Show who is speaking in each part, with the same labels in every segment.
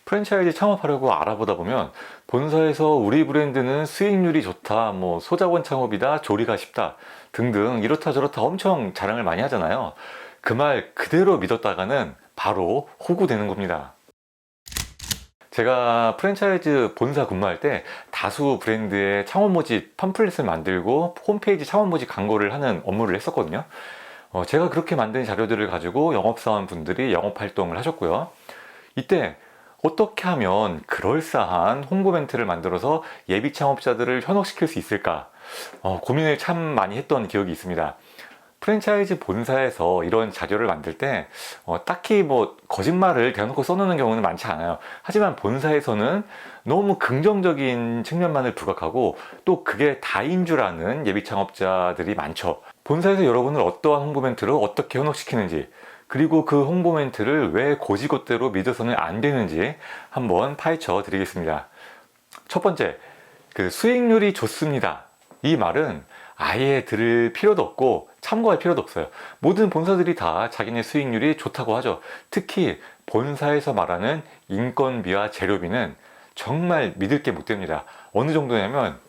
Speaker 1: 프랜차이즈 창업하려고 알아보다 보면 본사에서 우리 브랜드는 수익률이 좋다, 뭐 소자본 창업이다, 조리가 쉽다 등등 이렇다 저렇다 엄청 자랑을 많이 하잖아요. 그 말 그대로 믿었다가는 바로 호구되는 겁니다. 제가 프랜차이즈 본사 근무할 때 다수 브랜드의 창업 모집 팜플렛을 만들고 홈페이지 창업 모집 광고를 하는 업무를 했었거든요. 제가 그렇게 만든 자료들을 가지고 영업사원분들이 영업 활동을 하셨고요. 이때 어떻게 하면 그럴싸한 홍보 멘트를 만들어서 예비 창업자들을 현혹시킬 수 있을까 고민을 참 많이 했던 기억이 있습니다. 프랜차이즈 본사에서 이런 자료를 만들 때 딱히 뭐 거짓말을 대놓고 써놓는 경우는 많지 않아요. 하지만 본사에서는 너무 긍정적인 측면만을 부각하고 또 그게 다인 줄 아는 예비 창업자들이 많죠. 본사에서 여러분을 어떠한 홍보 멘트로 어떻게 현혹시키는지, 그리고 그 홍보 멘트를 왜 고지곳대로 믿어서는 안 되는지 한번 파헤쳐 드리겠습니다. 첫 번째, 그 수익률이 좋습니다. 이 말은 아예 들을 필요도 없고 참고할 필요도 없어요. 모든 본사들이 다 자기네 수익률이 좋다고 하죠. 특히 본사에서 말하는 인건비와 재료비는 정말 믿을 게 못 됩니다. 어느 정도냐면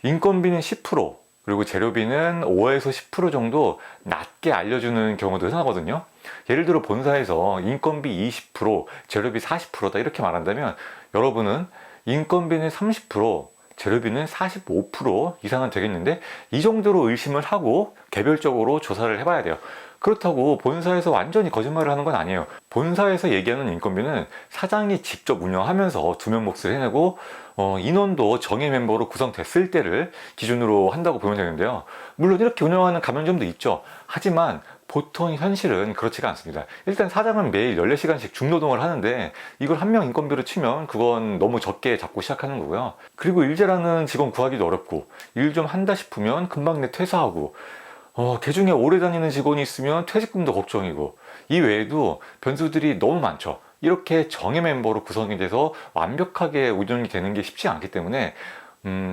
Speaker 1: 인건비는 10%, 그리고 재료비는 5에서 10% 정도 낮게 알려주는 경우도 흔하거든요. 예를 들어 본사에서 인건비 20%, 재료비 40%다 이렇게 말한다면 여러분은 인건비는 30%, 재료비는 45% 이상은 되겠는데 이 정도로 의심을 하고 개별적으로 조사를 해봐야 돼요. 그렇다고 본사에서 완전히 거짓말을 하는 건 아니에요. 본사에서 얘기하는 인건비는 사장이 직접 운영하면서 두 명 몫을 해내고 인원도 정예 멤버로 구성됐을 때를 기준으로 한다고 보면 되는데요. 물론 이렇게 운영하는 가맹점도 있죠. 하지만 보통 현실은 그렇지가 않습니다. 일단 사장은 매일 14시간씩 중노동을 하는데 이걸 한 명 인건비로 치면 그건 너무 적게 잡고 시작하는 거고요. 그리고 일 잘하는 직원 구하기도 어렵고 일 좀 한다 싶으면 금방 내 퇴사하고 개중에 오래 다니는 직원이 있으면 퇴직금도 걱정이고 이 외에도 변수들이 너무 많죠. 이렇게 정예 멤버로 구성이 돼서 완벽하게 운영이 되는 게 쉽지 않기 때문에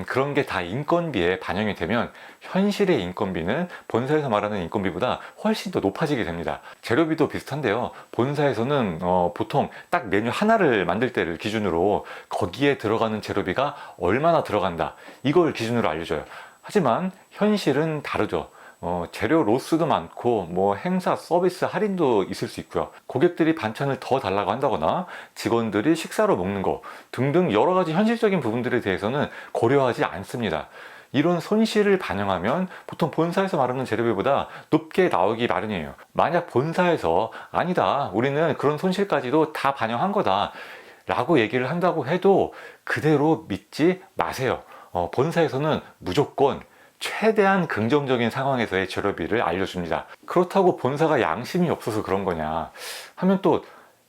Speaker 1: 그런 게 다 인건비에 반영이 되면 현실의 인건비는 본사에서 말하는 인건비보다 훨씬 더 높아지게 됩니다. 재료비도 비슷한데요. 본사에서는 보통 딱 메뉴 하나를 만들 때를 기준으로 거기에 들어가는 재료비가 얼마나 들어간다 이걸 기준으로 알려줘요. 하지만 현실은 다르죠. 재료 로스도 많고 뭐 행사 서비스 할인도 있을 수 있고요. 고객들이 반찬을 더 달라고 한다거나 직원들이 식사로 먹는 거 등등 여러 가지 현실적인 부분들에 대해서는 고려하지 않습니다. 이런 손실을 반영하면 보통 본사에서 말하는 재료비보다 높게 나오기 마련이에요. 만약 본사에서 아니다, 우리는 그런 손실까지도 다 반영한 거다 라고 얘기를 한다고 해도 그대로 믿지 마세요. 본사에서는 무조건 최대한 긍정적인 상황에서의 재료비를 알려줍니다. 그렇다고 본사가 양심이 없어서 그런 거냐 하면 또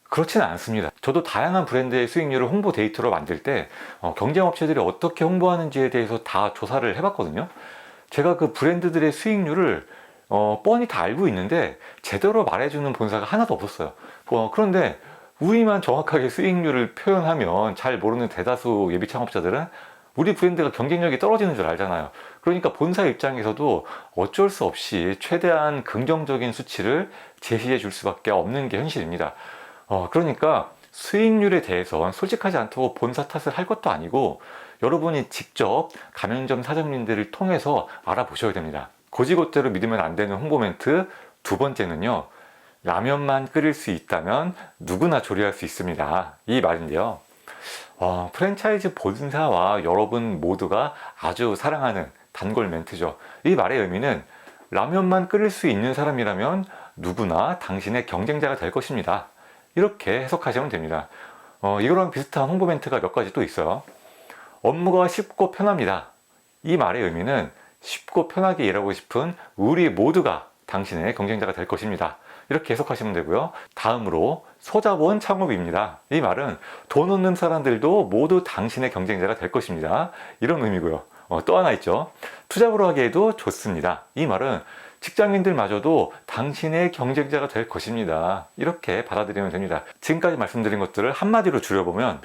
Speaker 1: 그렇지는 않습니다. 저도 다양한 브랜드의 수익률을 홍보 데이터로 만들 때 경쟁 업체들이 어떻게 홍보하는지에 대해서 다 조사를 해봤거든요. 제가 그 브랜드들의 수익률을 뻔히 다 알고 있는데 제대로 말해주는 본사가 하나도 없었어요. 그런데 우리만 정확하게 수익률을 표현하면 잘 모르는 대다수 예비 창업자들은 우리 브랜드가 경쟁력이 떨어지는 줄 알잖아요. 그러니까 본사 입장에서도 어쩔 수 없이 최대한 긍정적인 수치를 제시해 줄 수밖에 없는 게 현실입니다. 그러니까 수익률에 대해서 솔직하지 않다고 본사 탓을 할 것도 아니고 여러분이 직접 가맹점 사장님들을 통해서 알아보셔야 됩니다. 고지곳대로 믿으면 안 되는 홍보 멘트 두 번째는요. 라면만 끓일 수 있다면 누구나 조리할 수 있습니다. 이 말인데요. 프랜차이즈 본사와 여러분 모두가 아주 사랑하는 단골 멘트죠. 이 말의 의미는 라면만 끓일 수 있는 사람이라면 누구나 당신의 경쟁자가 될 것입니다. 이렇게 해석하시면 됩니다. 이거랑 비슷한 홍보 멘트가 몇 가지 또 있어요. 업무가 쉽고 편합니다. 이 말의 의미는 쉽고 편하게 일하고 싶은 우리 모두가 당신의 경쟁자가 될 것입니다. 이렇게 해석하시면 되고요. 다음으로 소자본 창업입니다. 이 말은 돈 없는 사람들도 모두 당신의 경쟁자가 될 것입니다. 이런 의미고요. 또 하나 있죠. 투잡으로 하기에도 좋습니다. 이 말은 직장인들마저도 당신의 경쟁자가 될 것입니다. 이렇게 받아들이면 됩니다. 지금까지 말씀드린 것들을 한마디로 줄여보면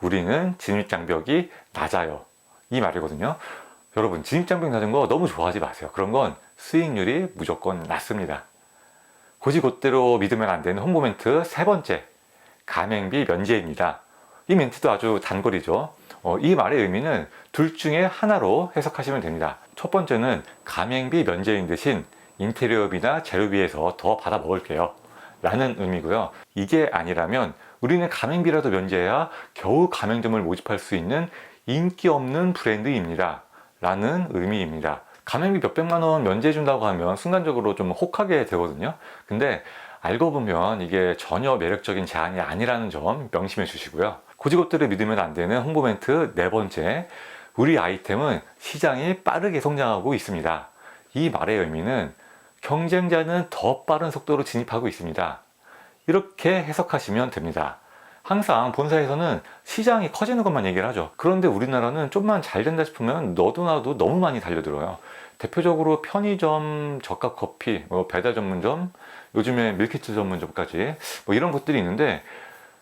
Speaker 1: 우리는 진입장벽이 낮아요. 이 말이거든요. 여러분, 진입장벽 낮은 거 너무 좋아하지 마세요. 그런 건 수익률이 무조건 낮습니다. 고지곳대로 믿으면 안 되는 홍보 멘트 세 번째, 가맹비 면제입니다. 이 멘트도 아주 단거리죠. 이 말의 의미는 둘 중에 하나로 해석하시면 됩니다. 첫 번째는 가맹비 면제인 대신 인테리어비나 재료비에서 더 받아 먹을게요 라는 의미고요. 이게 아니라면 우리는 가맹비라도 면제해야 겨우 가맹점을 모집할 수 있는 인기 없는 브랜드입니다 라는 의미입니다. 가맹비 몇백만 원 면제해 준다고 하면 순간적으로 좀 혹하게 되거든요. 근데 알고 보면 이게 전혀 매력적인 제안이 아니라는 점 명심해 주시고요. 고지것들을 믿으면 안 되는 홍보 멘트 네 번째, 우리 아이템은 시장이 빠르게 성장하고 있습니다. 이 말의 의미는 경쟁자는 더 빠른 속도로 진입하고 있습니다. 이렇게 해석하시면 됩니다. 항상 본사에서는 시장이 커지는 것만 얘기를 하죠. 그런데 우리나라는 좀만 잘 된다 싶으면 너도 나도 너무 많이 달려들어요. 대표적으로 편의점, 저가 커피, 배달 전문점, 요즘에 밀키트 전문점까지 이런 것들이 있는데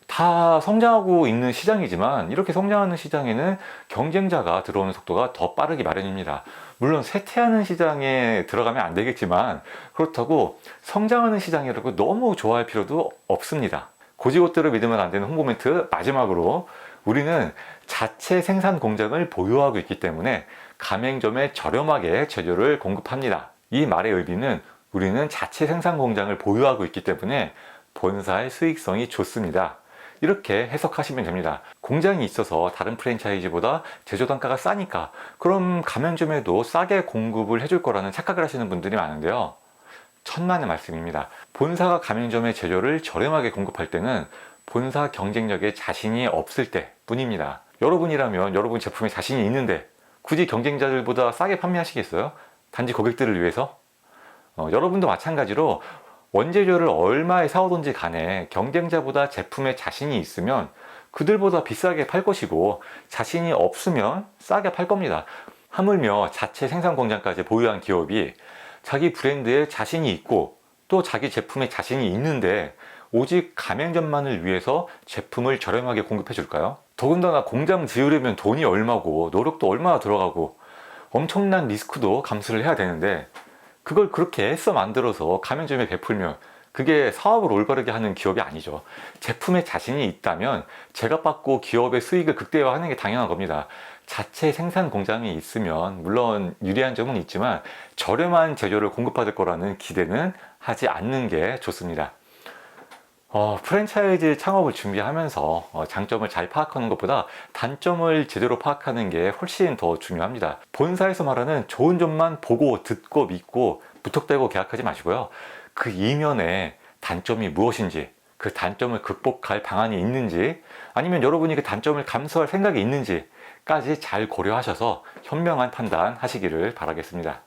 Speaker 1: 다 성장하고 있는 시장이지만 이렇게 성장하는 시장에는 경쟁자가 들어오는 속도가 더 빠르기 마련입니다. 물론 쇠퇴하는 시장에 들어가면 안 되겠지만 그렇다고 성장하는 시장이라고 너무 좋아할 필요도 없습니다. 고지것들을 믿으면 안 되는 홍보 멘트 마지막으로, 우리는 자체 생산 공장을 보유하고 있기 때문에 가맹점에 저렴하게 재료를 공급합니다. 이 말의 의미는 우리는 자체 생산 공장을 보유하고 있기 때문에 본사의 수익성이 좋습니다. 이렇게 해석하시면 됩니다. 공장이 있어서 다른 프랜차이즈보다 제조 단가가 싸니까 그럼 가맹점에도 싸게 공급을 해줄 거라는 착각을 하시는 분들이 많은데요. 천만의 말씀입니다. 본사가 가맹점에 재료를 저렴하게 공급할 때는 본사 경쟁력에 자신이 없을 때 뿐입니다. 여러분이라면 여러분 제품에 자신이 있는데 굳이 경쟁자들보다 싸게 판매하시겠어요? 단지 고객들을 위해서? 여러분도 마찬가지로 원재료를 얼마에 사오든지 간에 경쟁자보다 제품에 자신이 있으면 그들보다 비싸게 팔 것이고, 자신이 없으면 싸게 팔 겁니다. 하물며 자체 생산 공장까지 보유한 기업이 자기 브랜드에 자신이 있고 또 자기 제품에 자신이 있는데 오직 가맹점만을 위해서 제품을 저렴하게 공급해 줄까요? 더군다나 공장 지으려면 돈이 얼마고 노력도 얼마나 들어가고 엄청난 리스크도 감수를 해야 되는데 그걸 그렇게 애써 만들어서 가맹점에 베풀면 그게 사업을 올바르게 하는 기업이 아니죠. 제품에 자신이 있다면 제값받고 기업의 수익을 극대화하는 게 당연한 겁니다. 자체 생산 공장이 있으면 물론 유리한 점은 있지만 저렴한 재료를 공급받을 거라는 기대는 하지 않는 게 좋습니다. 프랜차이즈 창업을 준비하면서 장점을 잘 파악하는 것보다 단점을 제대로 파악하는 게 훨씬 더 중요합니다. 본사에서 말하는 좋은 점만 보고 듣고 믿고 무턱대고 계약하지 마시고요. 그 이면에 단점이 무엇인지, 그 단점을 극복할 방안이 있는지, 아니면 여러분이 그 단점을 감수할 생각이 있는지까지 잘 고려하셔서 현명한 판단 하시기를 바라겠습니다.